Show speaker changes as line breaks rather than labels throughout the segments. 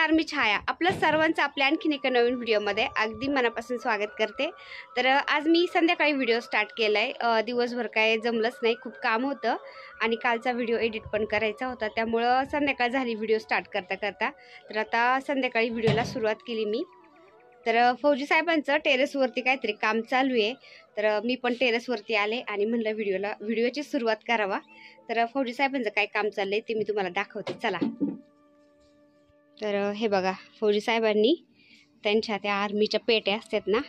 नमस्कार, मी छाया आपलं सर्वांचं आपल्या आणखीन एका नवीन व्हिडिओमध्ये अगदी मनापासून स्वागत करते। तर आज मी संध्याकाळी व्हिडिओ स्टार्ट केलाय। दिवसभर काय जमलंच नाही, खूप काम होतं आणि कालचा व्हिडिओ एडिट पण करायचा होता, त्यामुळे संध्याकाळ झाली व्हिडिओ स्टार्ट करता करता। तर आता संध्याकाळी व्हिडिओला सुरुवात केली मी। तर फौजी साहेबांचं टेरेसवरती काहीतरी काम चालू आहे, तर मी पण टेरेसवरती आले आणि म्हणलं व्हिडिओची सुरुवात करावा। तर फौजी साहेबांचं काय काम चाललंय ते मी तुम्हाला दाखवते, चला। तर हे बघा, फौजी साहेबांनी त्यांच्या त्या आर्मीच्या पेट्या असतात ना,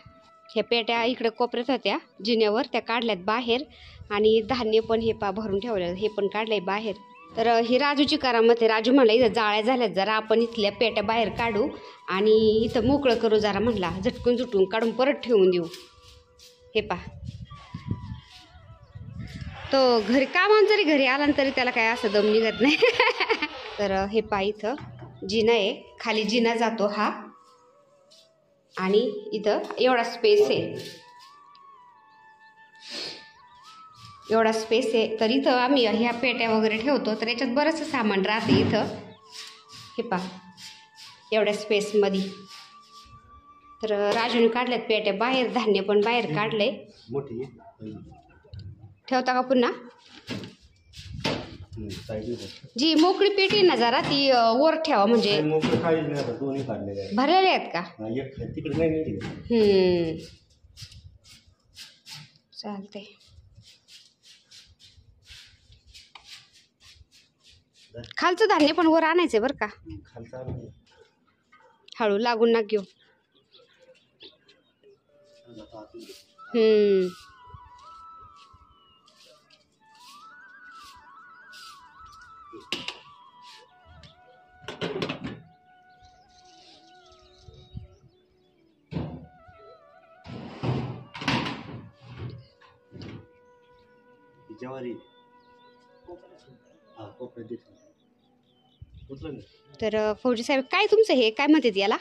ह्या पेट्या इकडे कोपऱ्यात होत्या जिन्यावर, त्या काढल्यात बाहेर आणि धान्य पण हे भरून ठेवलं, हे पण काढलंय बाहेर। तर ही राजूची करामत आहे। राजू म्हणला इथं जाळ्या झाल्यात, जरा आपण इथल्या पेट्या बाहेर काढू आणि इथं मोकळं करू, जरा म्हणला झटकून झुटून काढून परत ठेवून देऊ। हे तो घरी कामावून जरी घरी आला तरी त्याला काय असं दम निघत नाही। तर हे इथं जिना आहे, खाली जिना जातो हा, आणि इथं एवढा स्पेस आहे, एवढा स्पेस आहे। तर इथं आम्ही ह्या पेट्या वगैरे ठेवतो, तर याच्यात बरंचसं सामान राहते इथं। हे एवढ्या स्पेसमध्ये। तर राजूने काढल्यात पेट्या बाहेर, धान्य पण बाहेर काढलंय। ठेवता का पुन्हा? जी मोकळी पेटी ना जरा ती वर ठेवा, म्हणजे भरलेले आहेत का? चालते। खालचं धान्य पण वर आणायचंय बरं का, हळू लागून ना घेऊ। तर फौजी साहेब काय तुमचं हे काय म्हणतात याला?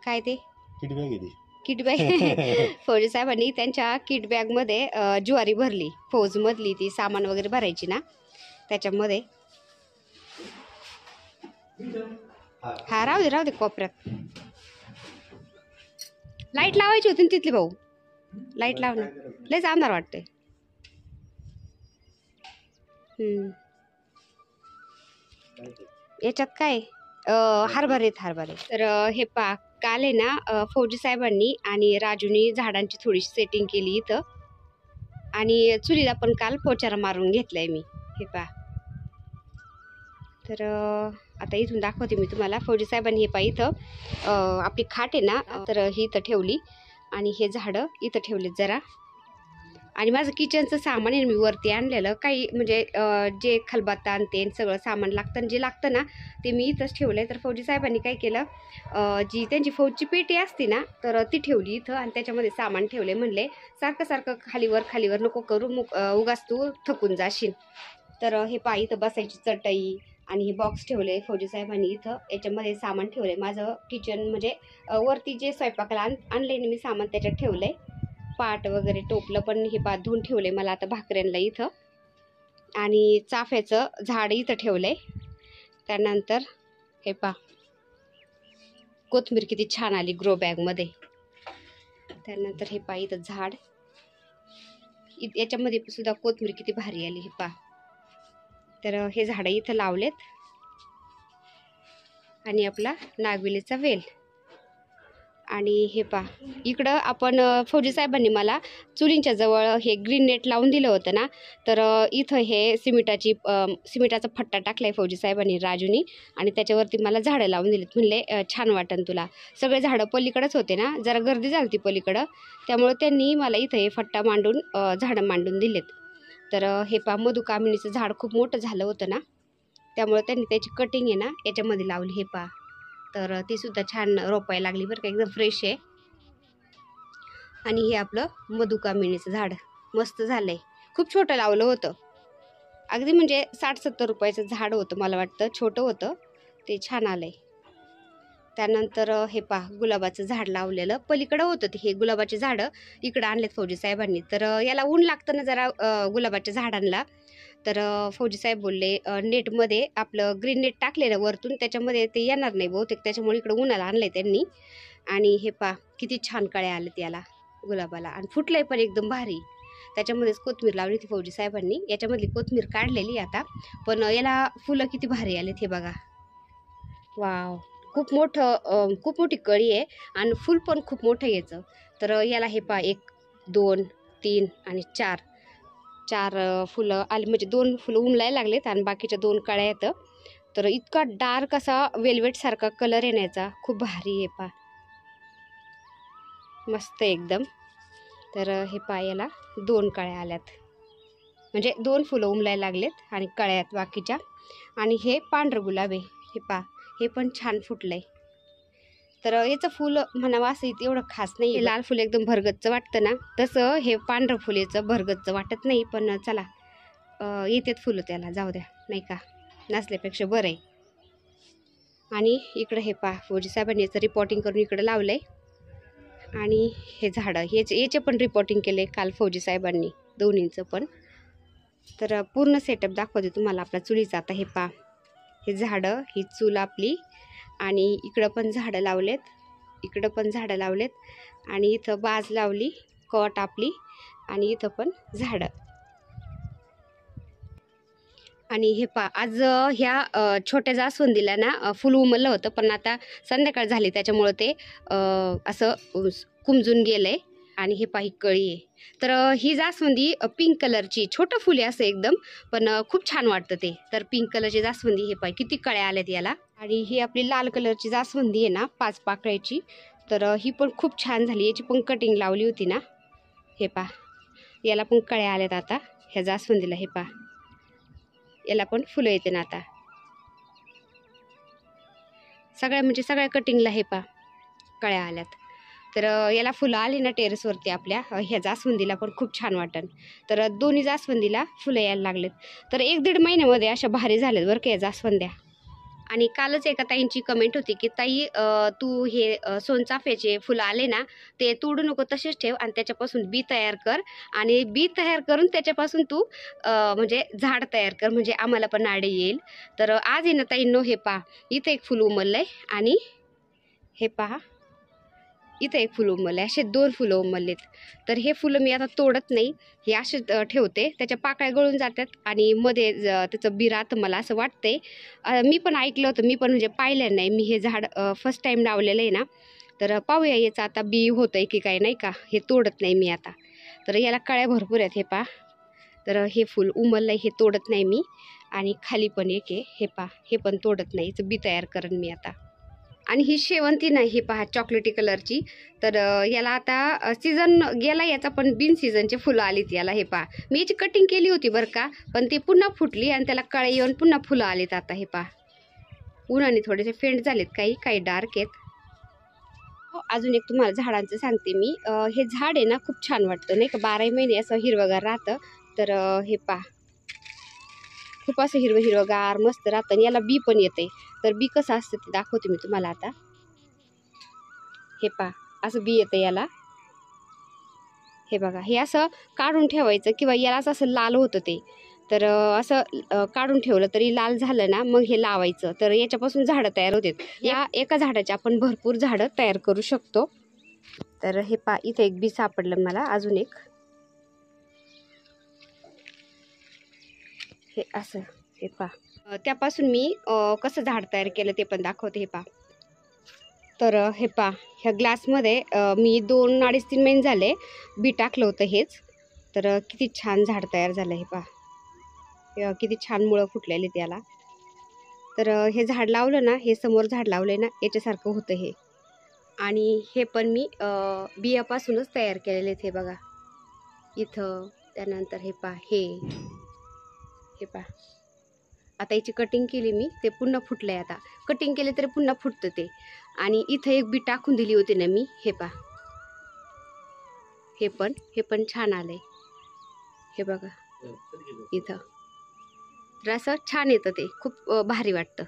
काय ते किट बॅग? फौजी साहेबांनी त्यांच्या किट बॅग मध्ये ज्वारी भरली, फौज मधली ती सामान वगैरे भरायची ना त्याच्यामध्ये। हा राहू दे कोपऱ्यात। लाईट लावायची होती ना तिथली भाऊ, लाईट लावणं लयच अंधार वाटतंय। याच्यात काय हरभरे। तर हे काल आहे ना, फौजी साहेबांनी आणि राजूनी झाडांची थोडीशी सेटिंग केली इथं, आणि चुलीला पण काल पोचारा मारून घेतलाय मी। हे तर आता इथून दाखवते मी तुम्हाला। फौजी साहेबांनी हे इथं आपली खाट आहे ना, तर ही इथं ठेवली आणि हे झाडं इथं ठेवलेत जरा, आणि माझं किचनचं सामान आहे मी वरती आणलेलं, काही म्हणजे जे खलबत्ता आणते सगळं सामान लागतं जे लागतं ना ते मी इथंच ठेवलंय। तर फौजी साहेबांनी काय केलं, जी त्यांची फौजची पेटी असते ना तर ती ठेवली इथं आणि त्याच्यामध्ये सामान ठेवले। म्हणले सारखं खालीवर नको करू, उगाच तू थकून जाशील। तर हे इथं बसायची चटई आणि हे बॉक्स ठेवले फौजी साहेबांनी इथं, याच्यामध्ये सामान ठेवले। माझं किचन म्हणजे वरती जे स्वयंपाकाला आणले मी सामान त्याच्यात ठेवलंय, पाट वगैरे टोपलं पण हे धुवून ठेवले मला आता भाकऱ्यांना इथं, आणि चाफ्याचं झाड इथं ठेवलंय। त्यानंतर हे कोथिंबीर किती छान आली ग्रो बॅग मध्ये। त्यानंतर हे इथं झाड, याच्यामध्ये सुद्धा कोथिंबीर किती भारी आली। हे तर हे झाड इथं लावलेत, आणि आपला नागवेलीचा वेल, आणि हे इकडं आपण फौजी साहेबांनी मला चुलींच्या जवळ हे ग्रीन नेट लावून दिलं होतं ना, तर इथं हे सिमेंटाचा फट्टा टाकलाय फौजी साहेबांनी राजूनी, आणि त्याच्यावरती मला झाडं लावून दिलीत। म्हणले छान वाटन तुला। सगळे झाडं पलीकडंच होते ना, जरा गर्दी झाली ती पलीकडं, त्यामुळे त्यांनी मला इथं हे फट्टा मांडून झाडं मांडून दिलेत। तर हे मधुकामिनीचं झाड खूप मोठं झालं होतं ना, त्यामुळे त्यांनी त्याची कटिंग आहे ना याच्यामध्ये लावली। हे तर ती सुद्धा छान रोपायला लागली बरं का, एकदम फ्रेश आहे। आणि हे आपलं मधुकामिनीचं झाड मस्त झालंय, खूप छोटं लावलं होतं, अगदी म्हणजे 60-70 रुपयाचं झाड होतं, मला वाटतं छोटं होतं ते, छान आलंय। त्यानंतर हे गुलाबाचं झाड लावलेलं पलीकडं होतं ते, हे गुलाबाचे झाडं इकडं आणलेत फौजी साहेबांनी। तर याला ऊन लागतं ना जरा गुलाबाच्या झाडांना, तर फौजी साहेब बोलले नेटमध्ये आपलं ग्रीन नेट टाकलेलं वरतून, त्याच्यामध्ये ते येणार नाही बहुतेक, त्याच्यामुळे इकडं उन्हाला आणलं आहे त्यांनी. आणि हे पा किती छान कळ्या आलेत याला गुलाबाला, आणि फुटलंय पण एकदम भारी. त्याच्यामध्येच कोथिंबीर लावली होती फौजी साहेबांनी, याच्यामधली कोथिंबीर काढलेली आता, पण याला फुलं किती भारी आलेत हे बघा. वाव, खूप मोठी कळी आहे आणि फुल पण खूप मोठं याचं. तर याला हे पा 1 2 3 आणि 4 फुलं आली, म्हणजे 2 फुलं उमलायला लागलेत आणि बाकीच्या 2 कळ्या येतं. तर इतका डार्क असा वेल्वेट सारखा कलर येण्याचा, खूप भारी आहे पा, मस्त एकदम. तर हे पा याला 2 कळ्या आल्यात, म्हणजे 2 फुलं उमलायला लागलेत आणि कळ्यात बाकीच्या. आणि हे पांढरं गुलाब आहे हे पा, हे पण छान फुटलंय. तर याचं फुल म्हणावं असं एवढं खास नाही. हे लाल फुल एकदम भरगच्च वाटतं ना, तसं हे पांढरं फुलेचं भरगच्च वाटत नाही. पण चला येतेत फुलं त्याला, जाऊ द्या, नाही का, नसल्यापेक्षा बरं आहे. आणि इकडं हे पा फौजी साहेबांनी याचं रिपोर्टिंग करून इकडं लावलंय. आणि हे झाडं याचे पण रिपोर्टिंग केले काल फौजी साहेबांनी, दोन्हींचं पण. तर पूर्ण सेटअप दाखवते तुम्हाला आपल्या चुलीचा. आता हे पा, हे झाडं, ही चूल आपली, आणि इकडं पण झाडं लावलेत, इकडं पण झाडं लावलेत, आणि इथं बाज लावली, कट आपली, आणि इथं पण झाडं. आणि हे पा आज ह्या छोट्या जास्वंदीला ना फुल उमललं होतं, पण आता संध्याकाळ झाली त्याच्यामुळं ते असं कुंजून गेलंय. आणि हे पाही कळी आहे. तर ही जास्वंदी पिंक कलरची, छोटं फुले असं एकदम, पण खूप छान वाटतं ते. तर पिंक कलरची जास्वंदी हे पाही किती कळ्या आल्यात याला. आणि ही आपली लाल कलरची जास्वंदी आहे ना 5 पाकळ्याची, तर ही पण खूप छान झाली. याची पण कटिंग लावली होती ना, हे पा, याला पण कळ्या आल्यात आता ह्या जास्वंदीला. हे पा, याला पण फुलं येते ना आता सगळ्या, म्हणजे सगळ्या कटिंगला हे पा कळ्या आल्यात. तर याला फुलं आली ना टेरेसवरती आपल्या, ह्या जास्वंदीला पण खूप छान वाटन. तर दोन्ही जास्वंदीला फुलं यायला लागलेत. तर 1-1.5 महिन्यामध्ये अशा भारी झाल्यात बरं का या जास्वंद्या. आणि कालच एका ताईंची कमेंट होती की ताई तू हे सोनचाफ्याचे फुलं आले ना, ते तोडू नको, तसेच ठेव आणि त्याच्यापासून बी तयार कर, आणि बी तयार करून त्याच्यापासून तू म्हणजे झाड तयार कर, म्हणजे आम्हाला पण आडे येईल. तर आज आहे ना ताईंनो, हे पहा, इथं एक फुल उमललंय, आणि हे पहा इथं एक फुल उमललंय, असे 2 फुलं उमललेत. तर हे फुलं मी आता तोडत नाही, हे असे ठेवते, त्याच्या पाकळ्या गळून जातात आणि मध्ये त्याचं बी राहतं, मला असं वाटतंय. मी पण ऐकलं होतं, मी पण म्हणजे पाहिलं नाही, मी हे झाड फर्स्ट टाईम लावलेलं आहे ना. तर पाहूया याचं आता बी होतंय की काय, नाही का. हे तोडत नाही मी आता. तर याला कळ्या भरपूर आहेत हे पहा. तर हे फुल उमललंय, हे तोडत नाही मी. आणि खाली पण एक आहे, हे पहा, हे पण तोडत नाही, याचं बी तयार करेन मी आता. आणि ही शेवंती नाही, हे पहा चॉकलेटी कलरची. तर याला आता सीझन गेला याचा, पण बिन सीझनचे फुलं आलीत याला. हे पहा, मी याची कटिंग केली होती बरं का, पण ती पुन्हा फुटली आणि त्याला कळे येऊन पुन्हा फुलं आलीत आता. हे पहा, उन्हाने थोडेसे फेंट झालेत, काही डार्क आहेत. अजून एक तुम्हाला झाडांचं सांगते मी. हे झाड आहे ना खूप छान वाटतं, नाही का, 12 महिने असं हिरवगार राहतं. तर हे पहा, खूप असं हिरवगार मस्त राहतं, आणि याला बी पण येते. तर बी कसं असतं ते दाखवते मी तुम्हाला आता. हे पहा, असं बी येतं याला. हे बघा, हे असं काढून ठेवायचं, किंवा यालाच असं लाल होतं ते. तर असं काढून ठेवलं तरी लाल झालं ना, मग हे लावायचं. तर याच्यापासून झाडं तयार होतात. या एका झाडाचे आपण भरपूर झाडं तयार करू शकतो. तर हे पहा, इथे एक बी सापडलं मला, अजून एक. हे असं, हे पहा, त्यापासून मी कसं झाड तयार केलं ते पण दाखवते. हे पहा, तर हे पहा, ह्या ग्लासमध्ये मी 2-2.5-3 महिने झाले बी टाकलं होतं हेच. तर किती छान झाड तयार झालं. हे पहा, किती छान मुळं फुटलेले त्याला. तर हे झाड लावलं ना, हे समोर झाड लावले ना, याच्यासारखं होतं हे. आणि हे पण मी बियापासूनच तयार केलेले आहेत. हे बघा इथं. त्यानंतर हे पहा, हे पहा, आता याची कटिंग केली मी, ते पुन्हा फुटलंय. आता कटिंग केले तरी पुन्हा फुटतं ते. आणि इथं एक बी टाकून दिली होती ना मी. हे पहा, हे पण छान आलंय. हे बघा इथं. तर असं छान येतं ते, खूप भारी वाटतं.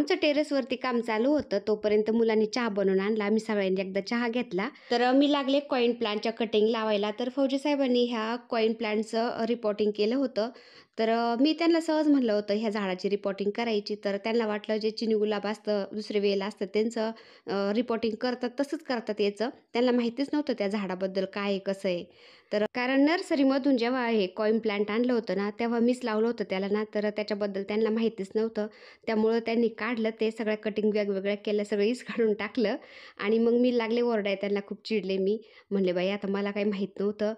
आमचं टेरेसवरती काम चालू होतं तोपर्यंत मुलांनी चहा बनवून आणला. आम्ही सगळ्यांनी एकदा चहा घेतला. तर मी लागले कॉईन प्लांटच्या कटिंग लावायला. तर फौजी साहेबांनी ह्या कॉईन प्लांटचं रिपोर्टिंग केलं होतं. तर मी त्यांना सहज म्हणलं होतं ह्या झाडाची रिपोर्टिंग करायची. तर त्यांना वाटलं जे चिनी गुलाब असतं, दुसरे वेल असतं त्यांचं रिपोर्टिंग करतात तसंच करतात याचं. त्यांना माहितीच नव्हतं त्या झाडाबद्दल काय आहे, कसं आहे. तर कारण नर्सरीमधून जेव्हा हे कॉईन प्लांट आणलं होतं ना, तेव्हा मीच लावलं होतं त्याला ना, तर त्याच्याबद्दल त्यांना माहितीच नव्हतं. त्यामुळं त्यांनी काढलं, ते सगळ्या कटिंग वेगवेगळ्या केल्या, सगळं ईस काढून टाकलं आणि मग मी लागले ओरडाय. त्यांना खूप चिडले मी. म्हणले, बाई आता मला काही माहीत नव्हतं,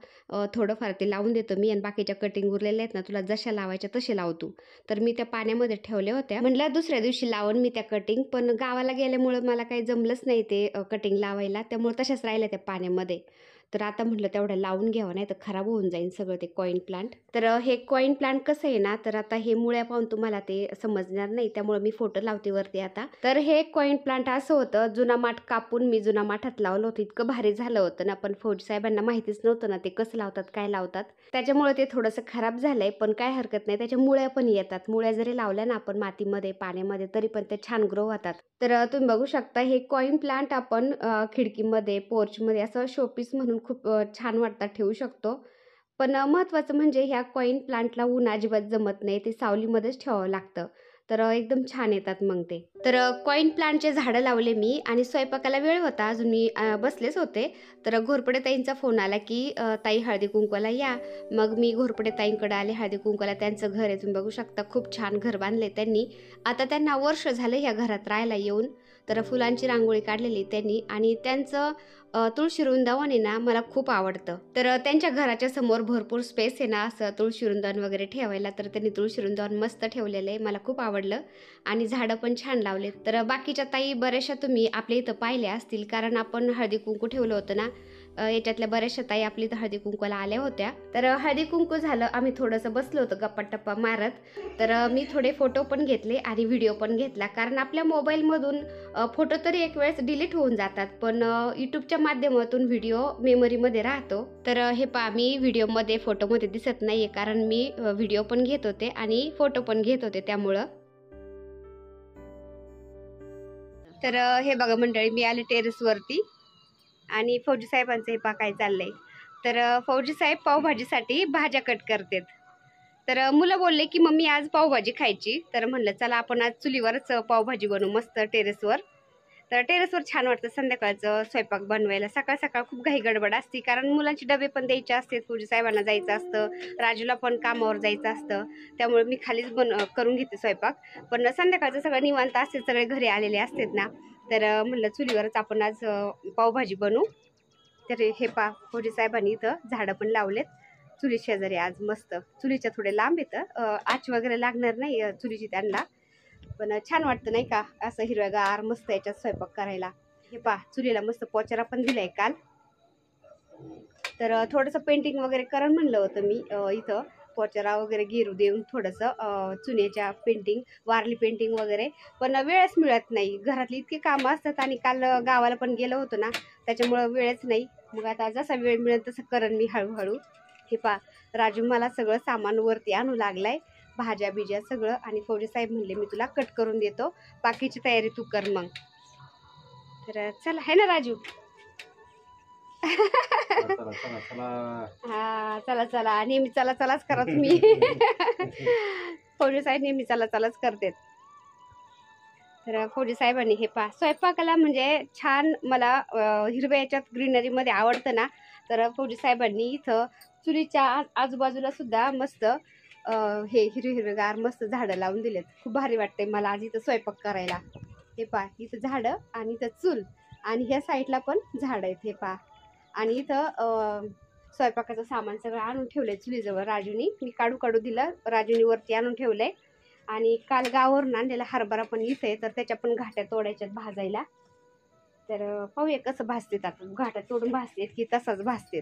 थोडंफार ते लावून देतो मी आणि बाकीच्या कटिंग उरलेल्या आहेत ना, तुला जशा लावायच्या तसे लावतो. तर मी त्या पाण्यामध्ये ठेवल्या होत्या. म्हटलं दुसऱ्या दिवशी लावून मी त्या कटिंग, पण गावाला गेल्यामुळं मला काही जमलंच नाही ते कटिंग लावायला. त्यामुळे तशाच राहिल्या त्या पाण्यामध्ये. तर आता म्हटलं तेवढ्या लावून घ्यावं, नाही तर खराब होऊन जाईल सगळं ते कॉईन प्लांट. तर हे कॉईन प्लांट कसं आहे ना, तर आता हे मुळ्या पाहून तुम्हाला ते समजणार नाही, त्यामुळे मी फोटो लावते वरती आता. तर हे कॉईन प्लांट असं होतं, जुना माठ कापून मी जुना माठात लावलं होतं. इतकं भारी झालं होतं ना, पण फौजी साहेबांना माहितीच नव्हतं ना ते कसं लावतात, काय लावतात. त्याच्यामुळे ते थोडंसं खराब झालंय, पण काय हरकत नाही. त्याच्या मुळ्या पण येतात. मुळ्या जरी लावल्या ना आपण मातीमध्ये, पाण्यामध्ये, तरी पण ते छान ग्रो होतात. तर तुम्ही बघू शकता हे कॉईन प्लांट आपण खिडकीमध्ये, पोर्चमध्ये असं शोपीस म्हणून खूप छान वाटतात, ठेवू शकतो. पण महत्त्वाचं म्हणजे ह्या कॉईन प्लांटला ऊन अजिबात जमत नाही, ते सावलीमध्येच ठेवावं लागतं. तर एकदम छान येतात मग ते. तर कॉईन प्लांटचे झाडं लावले मी आणि स्वयंपाकाला वेळ होता, अजून मी बसलेच होते. तर घोरपडे ताईंचा फोन आला की ताई हळदी कुंकवाला या. मग मी घोरपडे ताईंकडे आले हळदी कुंकवाला. त्यांचं घर आहे, तुम्ही बघू शकता, खूप छान घर बांधले त्यांनी. आता त्यांना वर्ष झालं ह्या घरात राहायला येऊन. तर फुलांची रांगोळी काढलेली त्यांनी आणि त्यांचं तुळशी वृंदावन आहे ना, मला खूप आवडतं. तर त्यांच्या घराच्या समोर भरपूर स्पेस आहे ना, असं तुळशी वृंदावन वगैरे ठेवायला. तर त्यांनी तुळशी वृंदावन मस्त ठेवलेलं आहे, मला खूप आवडलं. आणि झाडं पण छान लावले. तर बाकीच्या ताई बऱ्याचशा तुम्ही आपल्या इथं पाहिल्या असतील, कारण आपण हळदी कुंकू ठेवलं होतं ना, याच्यातल्या बऱ्याचशा ताई आपली इथं हळदी कुंकूला आल्या होत्या. तर हळदी कुंकू झालं, आम्ही थोडंसं बसलो होतो गप्पा टप्पा मारत. तर मी थोडे फोटो पण घेतले आणि व्हिडिओ पण घेतला, कारण आपल्या मोबाईलमधून फोटो तरी एक वेळेस डिलीट होऊन जातात, पण यूट्यूबच्या माध्यमातून व्हिडिओ मेमरीमध्ये राहतो. तर हे पहा, मी व्हिडिओमध्ये फोटोमध्ये दिसत नाहीये, कारण मी व्हिडिओ पण घेत होते आणि फोटो पण घेत होते त्यामुळं. तर हे बघा मंडळी, मी आले टेरेसवरती आणि फौजी साहेबांचं हे पहा काय चाललंय. तर फौजी साहेब पावभाजीसाठी भाज्या कट करतात. तर मुलं बोलले की मम्मी आज पावभाजी खायची. तर म्हणलं चला आपण आज चुलीवरच पावभाजी बनवू मस्त टेरेसवर. तर टेरेसवर छान वाटतं संध्याकाळचं स्वयंपाक बनवायला. सकाळ सकाळ खूप घाई गडबड असते, कारण मुलांचे डबे पण द्यायचे असतात, फौजी साहेबांना जायचं असतं, राजूला पण कामावर जायचं असतं. त्यामुळे मी खालीच करून घेते स्वयंपाक. पण संध्याकाळचं सगळं निवांत असते, सगळे घरी आलेले असतात ना. तर म्हणलं चुलीवरच आपण आज पावभाजी बनवू. तर हे पा, फौजी साहेबांनी इथं झाडं पण लावलेत चुली शेजारी. आज मस्त चुलीच्या थोडे लांब येतं, आच वगैरे लागणार नाही चुलीची त्यांना, पण छान वाटतं नाही का असं हिरव्यागार मस्त याच्यात स्वयंपाक करायला. हे पा, चुलीला मस्त पोचारा पण दिलाय काल. तर थोडंसं पेंटिंग वगैरे करण म्हणलं होतं मी इथं, पोचारा वगैरे गिरू देऊन थोडंसं चुन्याच्या पेंटिंग, वारली पेंटिंग वगैरे, पण वेळच मिळत नाही, घरातली इतकी कामं असतात आणि काल गावाला पण गेलो होतो ना, त्याच्यामुळं वेळच नाही. मग आता जसा वेळ मिळेल तसं करण मी हळूहळू. हे पा, राजू मला सगळं सामान वरती आणू लागलाय, भाज्या बिज्या सगळं, आणि फौजी साहेब म्हणले मी तुला कट करून देतो, बाकीची तयारी तू कर मग. तर चला, है ना राजू? हा, चला चला, नेहमी चला चलाच करा तुम्ही. फौजी साहेब नेहमी चला चलाच करतात. तर फौजी साहेबांनी हे पहा, स्वयंपाकाला म्हणजे छान मला हिरव्या याच्यात ग्रीनरीमध्ये आवडतं ना, तर फौजी साहेबांनी इथं चुलीच्या आजूबाजूला सुद्धा मस्त हे हिरवेगार मस्त झाडं लावून दिलेत. खूप भारी वाटते मला आज इथं स्वयंपाक करायला. हे पहा, इथं झाडं आणि इथं चूल, आणि ह्या साईडला पण झाडं आहेत. हे पहा, आणि इथं स्वयंपाकाचं सामान सगळं आणून ठेवलंय चुलीजवळ. राजूनी, मी काढू काढू दिलं, राजूनी वरती आणून ठेवलंय. आणि काल गावावरून आणलेला हरभरा पण इथे, तर त्याच्या पण घाट्या तोडायच्यात भाजायला. तर पाहूया कसं भाजतात, आता घाट्या तोडून भाजतात की तसाच भाजतात.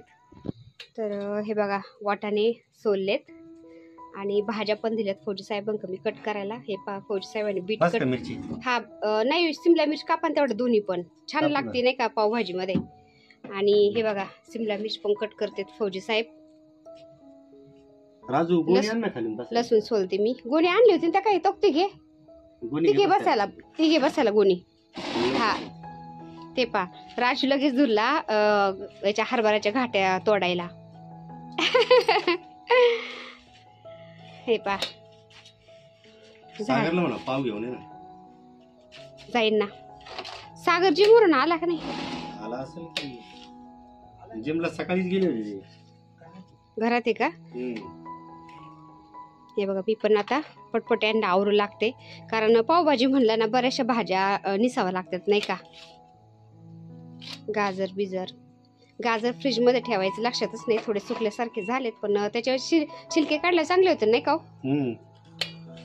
तर हे बघा, वाटाणे सोललेत आणि भाज्या पण दिल्यात फौजी साहेबांक मी कट करायला. हे पहा, फौजी साहेबांनी बीट कट, हा नाही सिमला मिर्च कापा तेवढं, दोन्ही पण छान लागते नाही का पावभाजीमध्ये. आणि हे बघा, सिमला मिर्च पण कट करतात फौजी साहेब.
राजू गोणी आण ना खाली.
लसूण सोलते मी, गोणी आणली होती त्या काही तोकते घे. तिघे बसायला गोणी. हा ते पा राजू लगेच धुरला याच्या हरभऱ्याच्या घाट्या तोडायला. हे पा
पाव घेऊन
जाईन ना. सागर जिमवरून आला का नाही?
आला असेल की जिमला सकाळीच गेले होते.
घरात आहे का? हे बघा मी पण आता पटपट अंडा आवरू लागते, कारण पावभाजी म्हणलं ना बऱ्याचशा भाज्या निसाव्या लागतात नाही का. गाजर फ्रीज मध्ये ठेवायचं लक्षातच नाही, थोडे सुकल्यासारखे झालेत, पण त्याच्यावर छिलके काढले चांगले होते नाही का.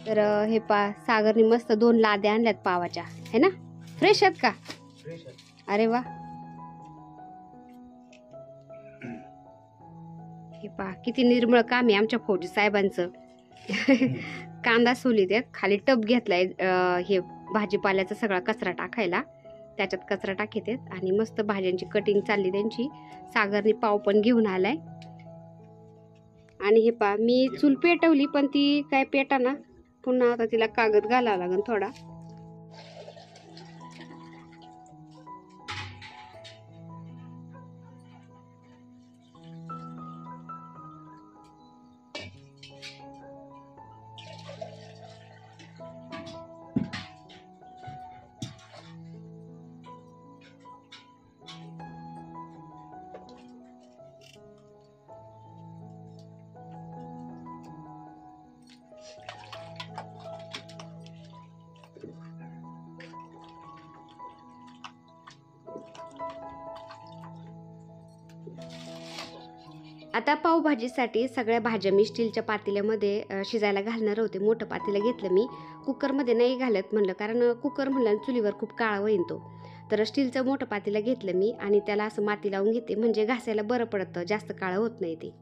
तर हे सागरने मस्त 2 लाद्या आणल्यात पावाच्या, है ना. फ्रेश आहेत का? अरे वा. हे किती निर्मळ काम आहे आमच्या फौजी साहेबांचं. कांदा सोलीत आहेत, खाली टब घेतलाय हे भाजीपाल्याचा सगळा कचरा टाकायला, त्याच्यात कचरा टाकीत आहेत आणि मस्त भाज्यांची कटिंग चालली त्यांची. सागरने पाव पण घेऊन आलाय. आणि हे मी चूल पेटवली पण ती काय पेटाना, पुन्हा आता तिला कागद घालावा लागेल थोडा. आता पावभाजीसाठी सगळ्या भाज्या मी स्टीलच्या पातेल्यामध्ये शिजायला घालणार होते. मोठं पातेलं घेतलं मी, कुकरमध्ये नाही घालत म्हणलं, कारण कुकर म्हणलं चुलीवर खूप काळा होईल तो. तर स्टीलचं मोठं पातेलं घेतलं मी आणि त्याला असं माती लावून घेते, म्हणजे घासायला बरं पडतं, जास्त काळं होत नाही ते.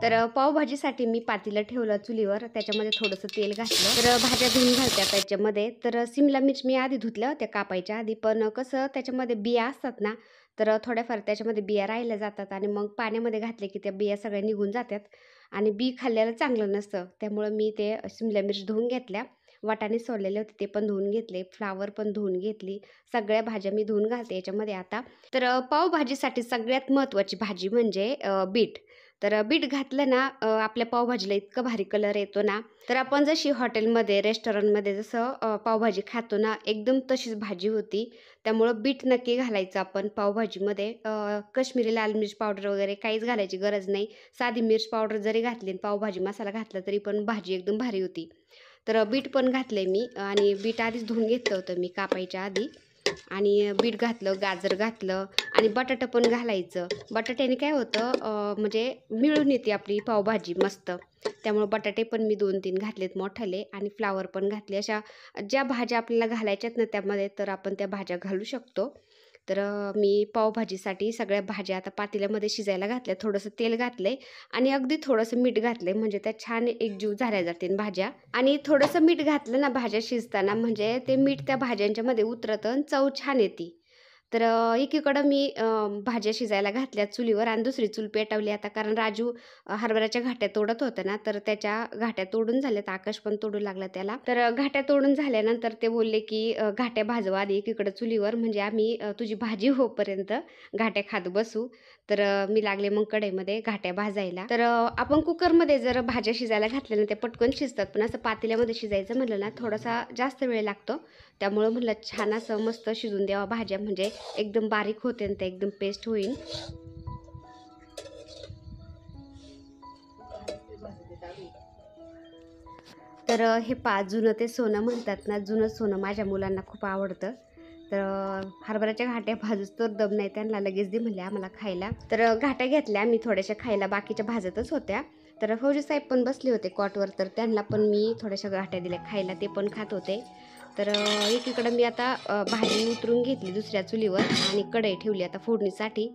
तर पावभाजीसाठी मी पातेलं ठेवलं चुलीवर, त्याच्यामध्ये थोडंसं तेल घातलं. तर भाज्या धुवून घालत्या त्याच्यामध्ये. तर सिमला मिर्च मी आधी धुतल्या होत्या कापायच्या आधी, पण कसं त्याच्यामध्ये बिया असतात ना, तर थोड्याफार त्याच्यामध्ये बिया राहिल्या जातात आणि मग पाण्यामध्ये घातले की त्या बिया सगळ्या निघून जातात आणि बी खाल्ल्याला चांगलं नसतं. त्यामुळं मी ते सिमला मिर्च धुवून घेतल्या. वाटाणे सोललेले होते ते पण धुवून घेतले, फ्लावर पण धुवून घेतली, सगळ्या भाज्या मी धुवून घालते याच्यामध्ये आता. तर पावभाजीसाठी सगळ्यात महत्त्वाची भाजी म्हणजे बीट. तर बीट घातलं ना आपल्या पावभाजीला इतका भारी कलर येतो ना. तर आपण जशी हॉटेलमध्ये रेस्टॉरंटमध्ये जसं पावभाजी खातो ना, एकदम तशीच भाजी होती. त्यामुळं बीट नक्की घालायचं आपण पावभाजीमध्ये. काश्मीरी लाल मिर्च पावडर वगैरे काहीच घालायची गरज नाही. साधी मिर्च पावडर जरी घातली, पावभाजी मसाला घातला तरी पण भाजी एकदम भारी होती. तर बीट पण घातले मी आणि बीट आधीच धुवून घेतलं होतं मी कापायच्या आधी. आणि बीट घातलं, गाजर घातलं आणि बटाटा पण घालायचं. बटाट्याने काय होतं म्हणजे मिळून येते आपली पावभाजी मस्त. त्यामुळे बटाटे पण मी 2-3 घातलेत मोठाले आणि फ्लावर पण घातले. अशा ज्या भाज्या आपल्याला घालायच्यात ना त्यामध्ये, तर आपण त्या भाज्या घालू शकतो. तर मी पावभाजीसाठी सगळ्या भाज्या आता पातेल्यामध्ये शिजायला घातल्या. थोडंसं तेल घातलंय आणि अगदी थोडंसं मीठ घातलंय, म्हणजे त्या छान एकजीव झाल्या जातील भाज्या. आणि थोडंसं मीठ घातलं ना भाज्या शिजताना, म्हणजे ते मीठ त्या भाज्यांच्या मध्ये उतरतं आणि चव छान येते. तर एकीकडं मी भाज्या शिजायला घातल्या चुलीवर आणि दुसरी चूल पेटवली आता, कारण राजू हरभऱ्याच्या घाट्या तोडत होतं ना, तर त्याच्या घाट्या तोडून झाल्यात. आकाश पण तोडू लागला त्याला. तर घाट्या तोडून झाल्यानंतर ते बोलले की घाट्या भाजवा आधी एकीकडं चुलीवर, म्हणजे आम्ही तुझी भाजी होईपर्यंत घाट्या खात बसू. तर मी लागले मग कढईमध्ये घाट्या भाजायला. तर आपण कुकरमध्ये जर भाज्या शिजायला घातल्या ना त्या पटकन शिजतात, पण असं पातेल्यामध्ये शिजायचं म्हणलं ना थोडासा जास्त वेळ लागतो. त्यामुळं म्हणलं छान असं मस्त शिजून द्यावा भाज्या, म्हणजे एकदम बारीक होते आणि ते एकदम पेस्ट होईल. तर हे जुनं ते सोनं म्हणतात ना, जुनं सोनं माझ्या मुलांना खूप आवडतं. तर हरभऱ्याच्या घाट्या भाजूच तर दम नाही त्यांना, लगेच दे म्हणले आम्हाला खायला. तर घाट्या घेतल्या मी थोड्याशा खायला, बाकीच्या भाजतच होत्या. तर फौजी साहेब पण बसले होते कॉटवर, तर त्यांना पण मी थोड्याशा घाट्या दिल्या खायला, ते पण खात होते. तर एकीकडं मी आता भाजी उतरून घेतली दुसऱ्या चुलीवर आणि कढई ठेवली आता फोडणीसाठी.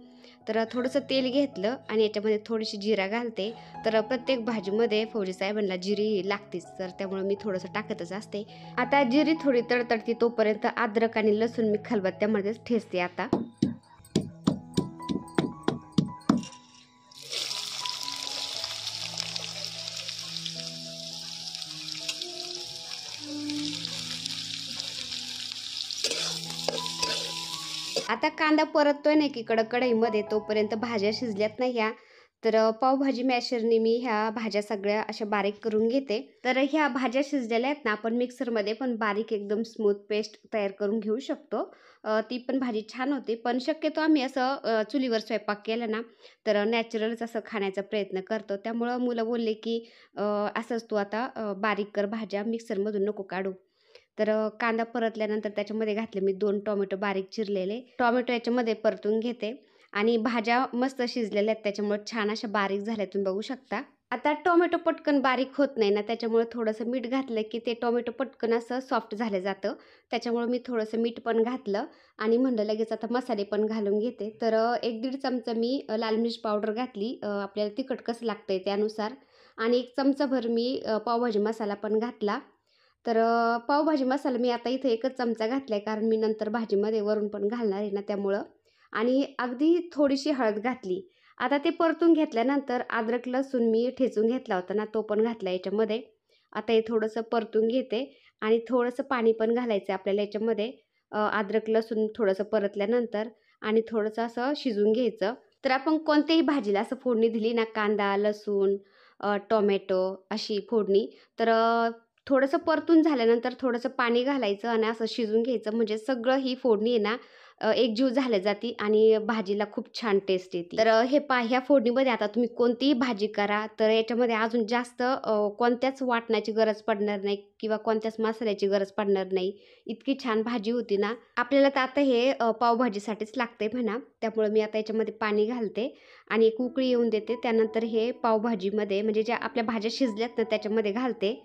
तर थोडंसं तेल घेतलं आणि याच्यामध्ये थोडीशी जिरा घालते. तर प्रत्येक भाजीमध्ये फौजी साहेबांना जिरी लागतेच, तर त्यामुळे मी थोडंसं टाकतच असते. आता जिरी थोडी तडतडती तोपर्यंत अद्रक आणि लसूण मी खलबत्त्यामध्येच ठेचते. आता आता कांदा परततोय ना एकीकडं कढईमध्ये, तोपर्यंत भाज्या शिजल्यात नाही ह्या. तर पावभाजी मॅशरने मी ह्या भाज्या सगळ्या अशा बारीक करून घेते. तर ह्या भाज्या शिजलेल्या आहेत ना, आपण मिक्सरमध्ये पण बारीक एकदम स्मूथ पेस्ट तयार करून घेऊ शकतो. ती पण भाजी छान होते. पण शक्यतो आम्ही असं चुलीवर स्वयंपाक केला ना, तर नॅचरलच असं खाण्याचा प्रयत्न करतो. त्यामुळं मुलं बोलले की असंच तू आता बारीक कर भाज्या, मिक्सरमधून नको काढू. तर कांदा परतल्यानंतर त्याच्यामध्ये घातले मी 2 टोमॅटो बारीक चिरलेले. टोमॅटो याच्यामध्ये परतून घेते आणि भाज्या मस्त शिजलेल्या आहेत, त्याच्यामुळे छान अशा बारीक झाल्या, तुम्ही बघू शकता. आता टोमॅटो पटकन बारीक होत नाही ना, त्याच्यामुळे थोडंसं मीठ घातलं की ते टोमॅटो पटकन असं सॉफ्ट झालं जातं. त्याच्यामुळे मी थोडंसं मीठ पण घातलं आणि म्हणलं लगेच आता मसाले पण घालून घेते. तर 1-1.5 चमचा मी लाल मिर्च पावडर घातली, आपल्याला तिखट कसं लागतंय त्यानुसार. आणि 1 चमचाभर मी पावभाजी मसाला पण घातला. तर पावभाजी मसाला मी आता इथे 1च चमचा घातला आहे, कारण मी नंतर भाजीमध्ये वरून पण घालणार आहे ना त्यामुळं. आणि अगदी थोडीशी हळद घातली. आता ते परतून घेतल्यानंतर अद्रक लसूण मी ठेचून घेतला होता ना, तो पण घातला याच्यामध्ये. आता हे थोडंसं परतून घेते आणि थोडंसं पाणी पण घालायचं आपल्याला याच्यामध्ये. अद्रक लसूण थोडंसं परतल्यानंतर आणि थोडंसं असं शिजून घ्यायचं. तर आपण कोणत्याही भाजीला असं फोडणी दिली ना, कांदा, लसूण, टोमॅटो अशी फोडणी, तर थोडंसं परतून झाल्यानंतर थोडंसं पाणी घालायचं आणि असं शिजून घ्यायचं, म्हणजे सगळं ही फोडणी आहे ना एकजीव झाल्या जाते आणि भाजीला खूप छान टेस्ट येते. तर हे ह्या फोडणीमध्ये आता तुम्ही कोणतीही भाजी करा, तर याच्यामध्ये अजून जास्त कोणत्याच वाटणाची गरज पडणार नाही किंवा कोणत्याच मसाल्याची गरज पडणार नाही. इतकी छान भाजी होती ना. आपल्याला तर आता हे पावभाजीसाठीच लागते म्हणा, त्यामुळे मी आता याच्यामध्ये पाणी घालते आणि एक उकळी येऊन देते. त्यानंतर हे पावभाजीमध्ये म्हणजे ज्या आपल्या भाज्या शिजल्यात ना त्याच्यामध्ये घालते.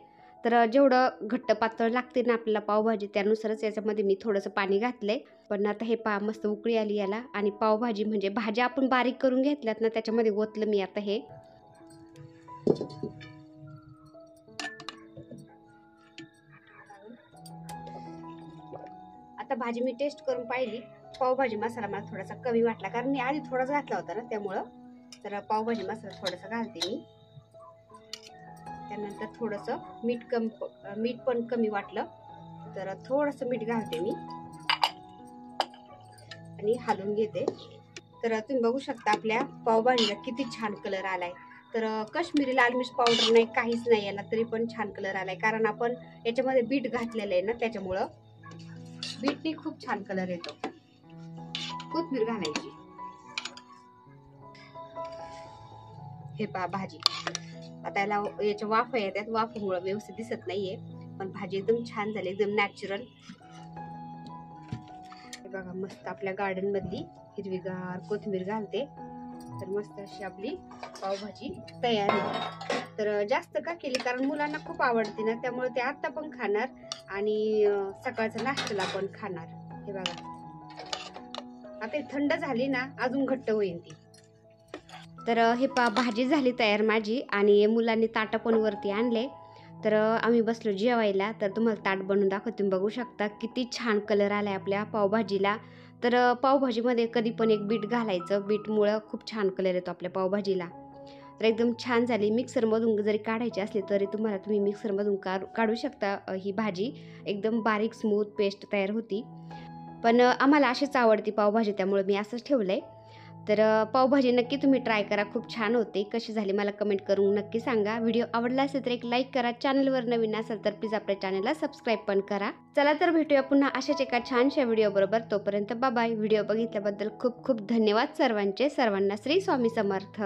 तर जेवढं घट्ट पातळ लागते ना आपल्याला पावभाजी, त्यानुसारच याच्यामध्ये मी थोडंसं पाणी घातलंय. पण आता हे मस्त उकळी आली याला आणि पावभाजी म्हणजे भाज्या आपण बारीक करून घेतल्यात ना त्याच्यामध्ये ओतलं मी आता हे. आता भाजी मी टेस्ट करून पाहिली. पावभाजी मसाला मला थोडासा कमी वाटला, कारण मी आधी थोडाच घातला होता ना त्यामुळं. तर पावभाजी मसाला थोडासा घालते मी. त्यानंतर थोडंसं मीठ पण कमी वाटलं, तर थोडंसं मीठ घालते मी आणि हलवून घेते. तर तुम्ही बघू शकता आपल्या पावभाजीला किती छान कलर आलाय. तर काश्मीरी लाल मिर्च पावडर नाही, काहीच नाही याला, तरी पण छान कलर आलाय, कारण आपण याच्यामध्ये बीट घातलेलं आहे ना त्याच्यामुळं बीटनी खूप छान कलर येतो. कोथिंबीर घालायची. हे भाजी आता याच्या वाफा येतात, वाफेमुळे व्यवस्थित दिसत नाहीये, पण भाजी एकदम छान झाली, एकदम नॅचरल. बघा मस्त आपल्या गार्डन मधली हिरवीगार कोथिंबीर घालते, तर मस्त अशी आपली पावभाजी तयार आहे. तर जास्त का केली, कारण मुलांना खूप आवडते ना, त्यामुळे ते आता पण खाणार आणि सकाळचा नाश्त्याला पण खाणार. हे बघा आता थंड झाली ना अजून घट्ट होईल ती. तर हे भाजी झाली तयार माझी आणि मुलांनी ताटं पण वरती आणले. तर आम्ही बसलो जेवायला. तर तुम्हाला ताट बनवून दाखवते, तुम्ही बघू शकता किती छान कलर आलाय आपल्या पावभाजीला. तर पावभाजीमध्ये कधी पण एक बीट घालायचं, बीटमुळं खूप छान कलर येतो आपल्या पावभाजीला. तर एकदम छान झाली. मिक्सरमधून जरी काढायची असली तरी तुम्ही मिक्सरमधून काढू शकता. ही भाजी एकदम बारीक स्मूथ पेस्ट तयार होती. पण आम्हाला अशीच आवडती पावभाजी, त्यामुळे मी असंच ठेवलंय. तर पावभाजी नक्की तुम्ही ट्राय करा, खूप छान होते. कशी झाली मला कमेंट करून नक्की सांगा. व्हिडिओ आवडला असेल तर एक लाईक करा. चॅनलवर नवीन असेल तर प्लीज आपल्या चॅनलला सबस्क्राईब पण करा. चला तर भेटूया पुन्हा अशाच एका छानशा व्हिडिओ बरोबर. तोपर्यंत बाय बाय. व्हिडिओ बघितल्याबद्दल खूप खूप धन्यवाद सर्वांचे. सर्वांना श्री स्वामी समर्थ.